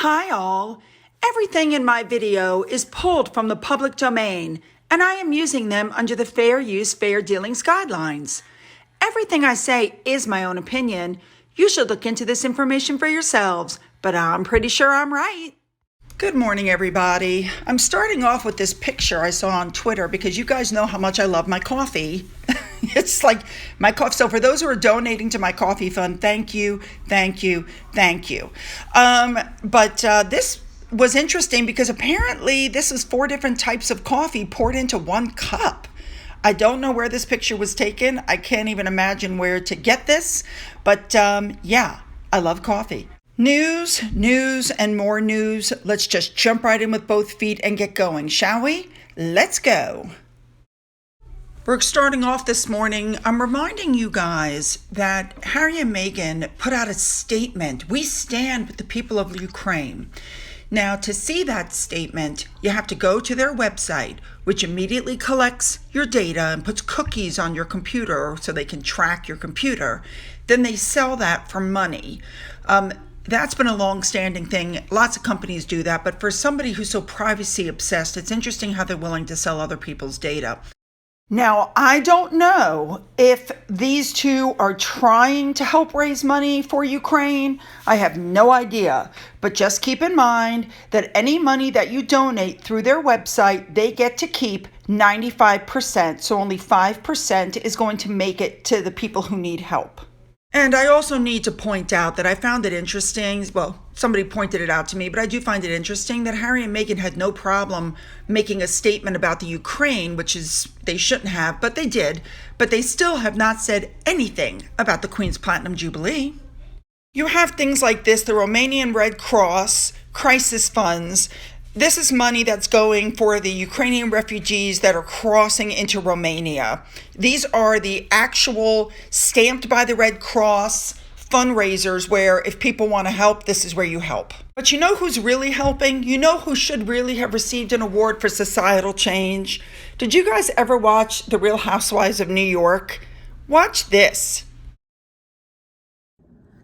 Hi all! Everything in my video is pulled from the public domain, and I am using them under the Fair Use, Fair Dealings guidelines. Everything I say is my own opinion. You should look into this information for yourselves, but I'm pretty sure I'm right. Good morning, everybody. I'm starting off with this picture I saw on Twitter because you guys know how much I love my coffee. It's like my coffee. So for those who are donating to my coffee fund, thank you. This was interesting because apparently this is 4 different types of coffee poured into one cup. I don't know where this picture was taken. I can't even imagine where to get this. But yeah, I love coffee. News, and more news. Let's just jump right in with both feet and get going, shall we? Let's go. We're starting off this morning. I'm reminding you guys that Harry and Meghan put out a statement. We stand with the people of Ukraine. Now, to see that statement, you have to go to their website, which immediately collects your data and puts cookies on your computer so they can track your computer. Then they sell that for money. That's been a long-standing thing. Lots of companies do that, but for somebody who's so privacy obsessed, it's interesting how they're willing to sell other people's data. Now, I don't know if these two are trying to help raise money for Ukraine. I have no idea. But just keep in mind that any money that you donate through their website, they get to keep 95%. So only 5% is going to make it to the people who need help. And I also need to point out that I found it interesting, well, somebody pointed it out to me, but I do find it interesting that Harry and Meghan had no problem making a statement about the Ukraine, which is, they shouldn't have, but they did. But they still have not said anything about the Queen's Platinum Jubilee. You have things like this, the Romanian Red Cross, crisis funds. This is money that's going for the Ukrainian refugees that are crossing into Romania. These are the actual stamped by the Red Cross fundraisers where if people want to help, this is where you help. But you know who's really helping? You know who should really have received an award for societal change? Did you guys ever watch The Real Housewives of New York? Watch this.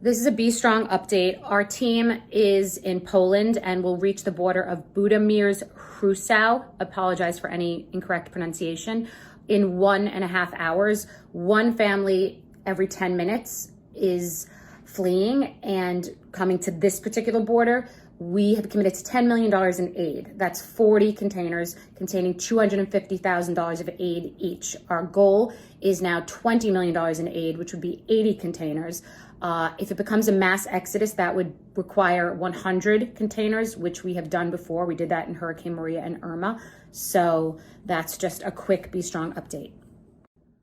This is a Be Strong update. Our team is in Poland and will reach the border of Budomierz Hrušov. Apologize for any incorrect pronunciation. In 1.5 hours, one family every 10 minutes is fleeing and coming to this particular border. We have committed to $10 million in aid. That's 40 containers containing $250,000 of aid each. Our goal is now $20 million in aid, which would be 80 containers. If it becomes a mass exodus, that would require 100 containers, which we have done before. We did that in Hurricane Maria and Irma. So that's just a quick Be Strong update.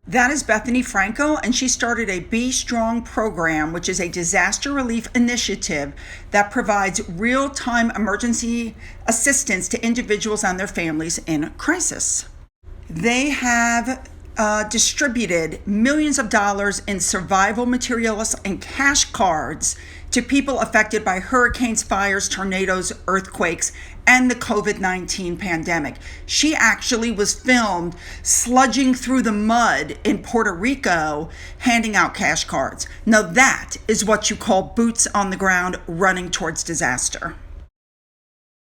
That is Bethany Frankel, and she started a Be Strong program, which is a disaster relief initiative that provides real-time emergency assistance to individuals and their families in crisis. They have distributed millions of dollars in survival materials and cash cards to people affected by hurricanes, fires, tornadoes, earthquakes, and the COVID-19 pandemic. She actually was filmed sludging through the mud in Puerto Rico, handing out cash cards. Now that is what you call boots on the ground running towards disaster.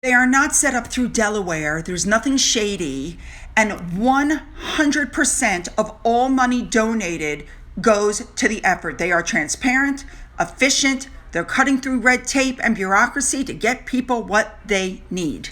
They are not set up through Delaware. There's nothing shady. And 100% of all money donated goes to the effort. They are transparent, efficient. They're cutting through red tape and bureaucracy to get people what they need.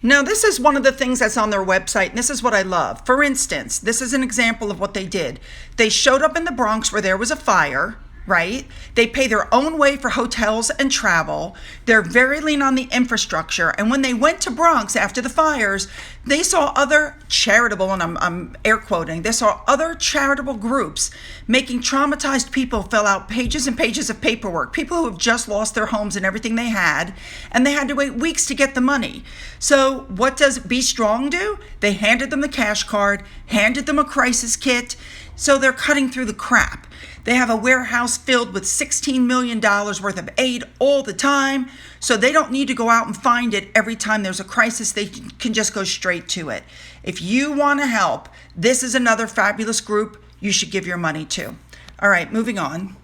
Now, this is one of the things that's on their website, and this is what I love. For instance, this is an example of what they did. They showed up in the Bronx where there was a fire, right? They pay their own way for hotels and travel. They're very lean on the infrastructure. And when they went to Bronx after the fires, they saw other charitable, and I'm air quoting, they saw other charitable groups making traumatized people fill out pages and pages of paperwork, people who have just lost their homes and everything they had, and they had to wait weeks to get the money. So what does Be Strong do? They handed them the cash card, handed them a crisis kit, so they're cutting through the crap. They have a warehouse filled with $16 million worth of aid all the time, so they don't need to go out and find it every time there's a crisis. They can just go straight to it. If you want to help, this is another fabulous group you should give your money to. All right, moving on.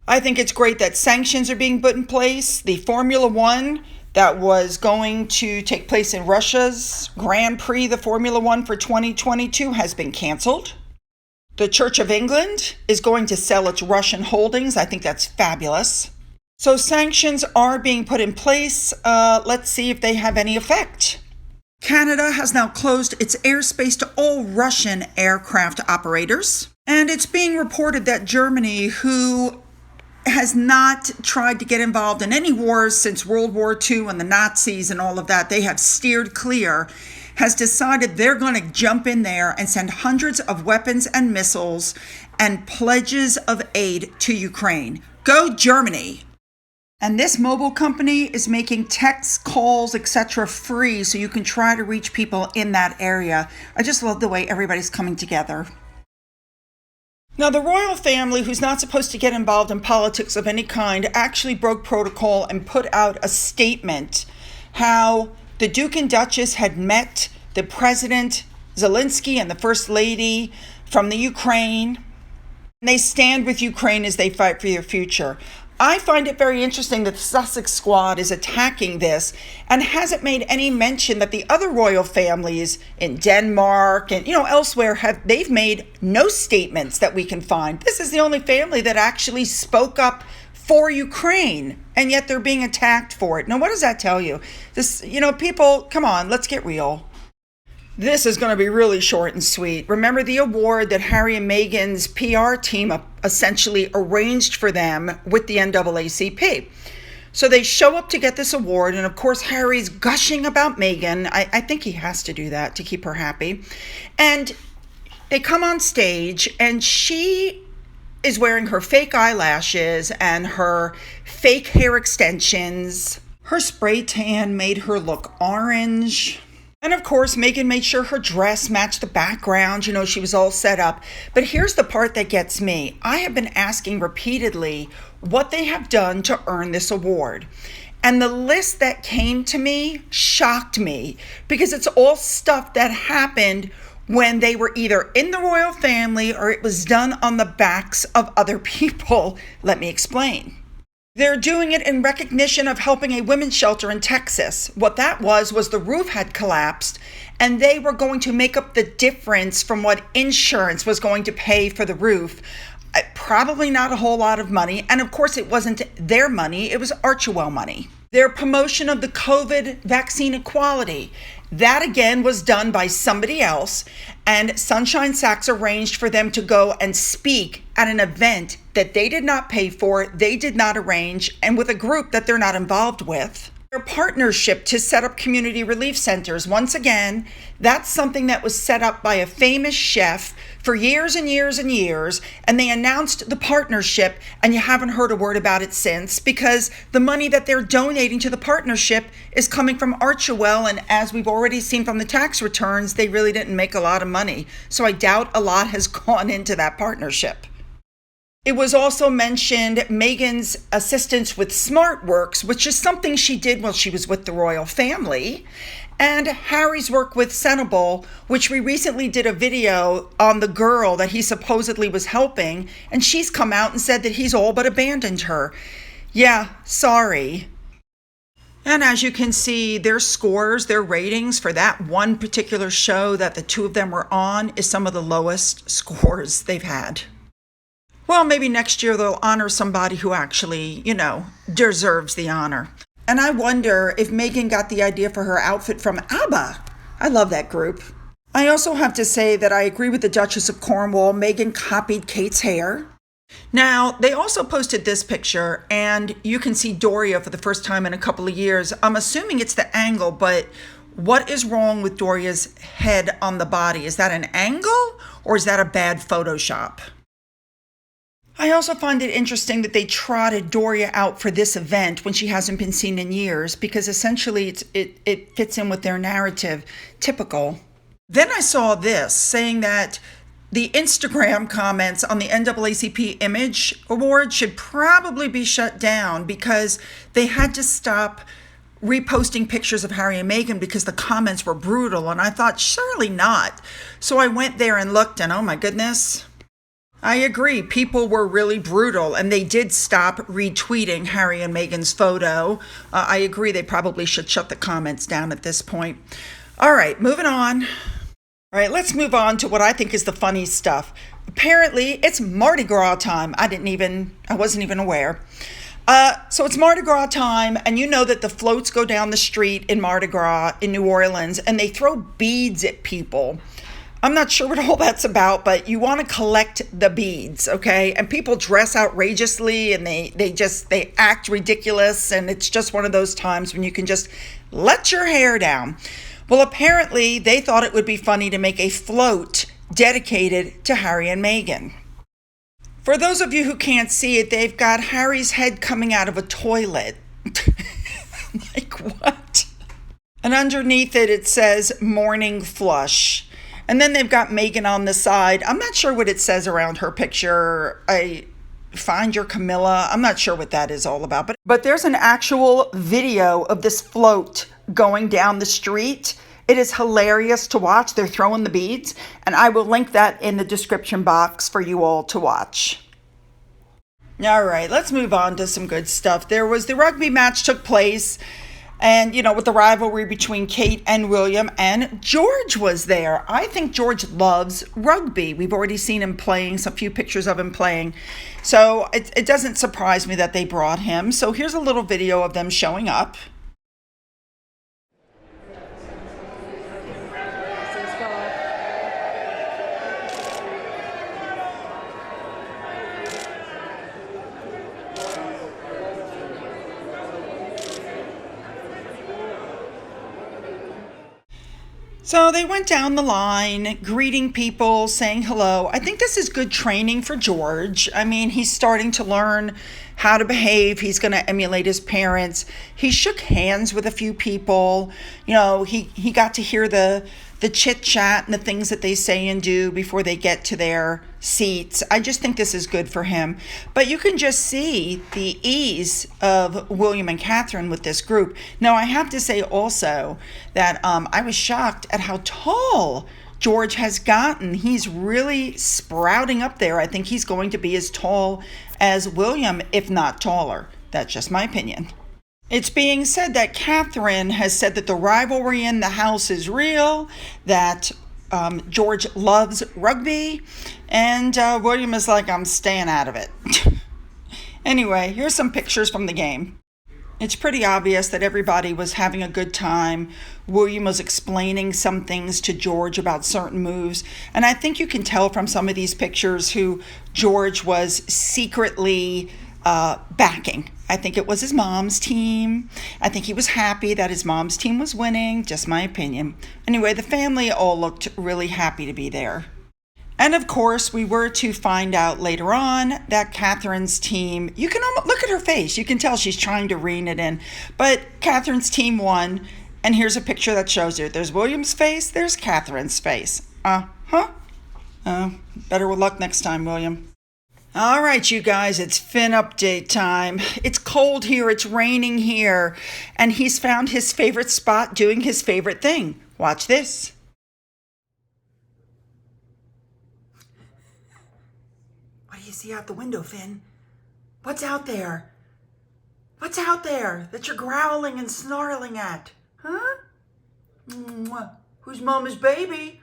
I think it's great that sanctions are being put in place. The Formula One that was going to take place in Russia's Grand Prix, the Formula One for 2022, has been canceled. The Church of England is going to sell its Russian holdings. I think that's fabulous. So sanctions are being put in place. Let's see if they have any effect. Canada has now closed its airspace to all Russian aircraft operators. And it's being reported that Germany, who has not tried to get involved in any wars since World War II and the Nazis and all of that, they have steered clear, has decided they're going to jump in there and send hundreds of weapons and missiles and pledges of aid to Ukraine. Go Germany! And this mobile company is making texts, calls, etc. free so you can try to reach people in that area. I just love the way everybody's coming together. Now, the royal family, who's not supposed to get involved in politics of any kind, actually broke protocol and put out a statement how the Duke and Duchess had met the President Zelensky and the First Lady from the Ukraine. They stand with Ukraine as they fight for their future. I find it very interesting that the Sussex Squad is attacking this and hasn't made any mention that the other royal families in Denmark and elsewhere they've made no statements that we can find. This is the only family that actually spoke up for Ukraine, and yet they're being attacked for it. Now, what does that tell you? People, come on, let's get real. This is going to be really short and sweet. Remember the award that Harry and Meghan's PR team essentially arranged for them with the NAACP. So they show up to get this award, and of course Harry's gushing about Meghan. I think he has to do that to keep her happy. And they come on stage, and she is wearing her fake eyelashes and her fake hair extensions. Her spray tan made her look orange. And of course, Meghan made sure her dress matched the background. She was all set up. But here's the part that gets me. I have been asking repeatedly what they have done to earn this award. And the list that came to me shocked me because it's all stuff that happened when they were either in the royal family or it was done on the backs of other people. Let me explain. They're doing it in recognition of helping a women's shelter in Texas. What that was the roof had collapsed, and they were going to make up the difference from what insurance was going to pay for the roof. Probably not a whole lot of money. And of course, it wasn't their money. It was Archewell money. Their promotion of the COVID vaccine equality. That again was done by somebody else, and Sunshine Sachs arranged for them to go and speak at an event that they did not pay for, they did not arrange, and with a group that they're not involved with. Their partnership to set up community relief centers. Once again, that's something that was set up by a famous chef for years and years and years, and they announced the partnership, and you haven't heard a word about it since because the money that they're donating to the partnership is coming from Archewell, and as we've already seen from the tax returns, they really didn't make a lot of money. So I doubt a lot has gone into that partnership. It was also mentioned Meghan's assistance with SmartWorks, which is something she did while she was with the royal family, and Harry's work with Senable, which we recently did a video on the girl that he supposedly was helping, and she's come out and said that he's all but abandoned her. Yeah, sorry. And as you can see, their scores, their ratings for that one particular show that the two of them were on is some of the lowest scores they've had. Well, maybe next year they'll honor somebody who actually, deserves the honor. And I wonder if Meghan got the idea for her outfit from ABBA. I love that group. I also have to say that I agree with the Duchess of Cornwall. Meghan copied Kate's hair. Now, they also posted this picture, and you can see Doria for the first time in a couple of years. I'm assuming it's the angle, but what is wrong with Doria's head on the body? Is that an angle, or is that a bad Photoshop? I also find it interesting that they trotted Doria out for this event when she hasn't been seen in years, because essentially it fits in with their narrative. Typical. Then I saw this saying that the Instagram comments on the NAACP Image Award should probably be shut down because they had to stop reposting pictures of Harry and Meghan because the comments were brutal. And I thought, surely not. So I went there and looked, and oh my goodness. I agree. People were really brutal, and they did stop retweeting Harry and Meghan's photo. I agree. They probably should shut the comments down at this point. All right, moving on. All right, let's move on to what I think is the funny stuff. Apparently, it's Mardi Gras time. I wasn't even aware. So it's Mardi Gras time, and you know that the floats go down the street in Mardi Gras in New Orleans, and they throw beads at people. I'm not sure what all that's about, but you want to collect the beads, okay? And people dress outrageously, and they act ridiculous, and it's just one of those times when you can just let your hair down. Well, apparently they thought it would be funny to make a float dedicated to Harry and Meghan. For those of you who can't see it, they've got Harry's head coming out of a toilet. Like what? And underneath it says morning flush. And then they've got Meghan on the side. I'm not sure what it says around her picture. I find your Camilla. I'm not sure what that is all about. But there's an actual video of this float going down the street. It is hilarious to watch. They're throwing the beads. And I will link that in the description box for you all to watch. All right, let's move on to some good stuff. There was the rugby match took place. And, with the rivalry between Kate and William, and George was there. I think George loves rugby. We've already seen him playing, some few pictures of him playing. So it doesn't surprise me that they brought him. So here's a little video of them showing up. So they went down the line, greeting people, saying hello. I think this is good training for George. I mean, he's starting to learn how to behave. He's going to emulate his parents. He shook hands with a few people. He got to hear the chit chat and the things that they say and do before they get to their seats. I just think this is good for him. But you can just see the ease of William and Catherine with this group. Now, I have to say also that I was shocked at how tall George has gotten. He's really sprouting up there. I think he's going to be as tall as William, if not taller. That's just my opinion. It's being said that Catherine has said that the rivalry in the house is real, that George loves rugby, and William is like, I'm staying out of it. Anyway, here's some pictures from the game. It's pretty obvious that everybody was having a good time. William was explaining some things to George about certain moves, and I think you can tell from some of these pictures who George was secretly backing. I think it was his mom's team. I think he was happy that his mom's team was winning, just my opinion. Anyway, the family all looked really happy to be there. And of course, we were to find out later on that Catherine's team, you can almost look at her face. You can tell she's trying to rein it in. But Catherine's team won. And here's a picture that shows you. There's William's face. There's Catherine's face. Better with luck next time, William. All right, you guys, it's Finn update time. It's cold here, it's raining here, and he's found his favorite spot doing his favorite thing. Watch this. What do you see out the window, Finn? What's out there? What's out there that you're growling and snarling at? Huh? Who's Mama's baby?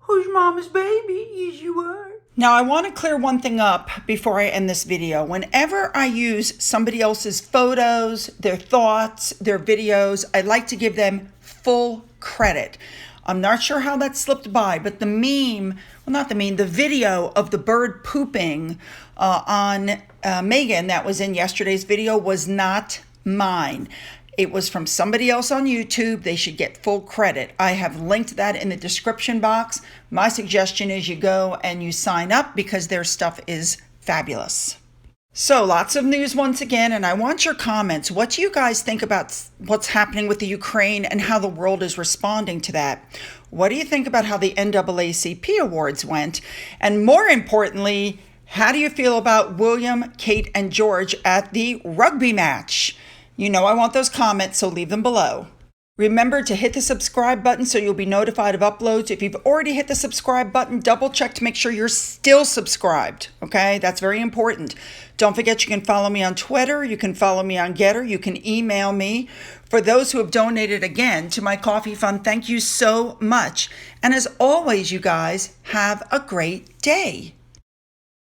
Who's Mama's baby? Yes, you are. Now, I want to clear one thing up before I end this video. Whenever I use somebody else's photos, their thoughts, their videos, I like to give them full credit. I'm not sure how that slipped by, but the video of the bird pooping on Meghan that was in yesterday's video was not mine. It was from somebody else on YouTube. They should get full credit. I have linked that in the description box. My suggestion is you go and you sign up because their stuff is fabulous. So lots of news once again, and I want your comments. What do you guys think about what's happening with the Ukraine and how the world is responding to that? What do you think about how the NAACP awards went? And more importantly, how do you feel about William, Kate, and George at the rugby match? You know I want those comments, so leave them below. Remember to hit the subscribe button so you'll be notified of uploads. If you've already hit the subscribe button, double check to make sure you're still subscribed, okay? That's very important. Don't forget you can follow me on Twitter, you can follow me on Getter, you can email me. For those who have donated again to my coffee fund, thank you so much. And as always, you guys, have a great day.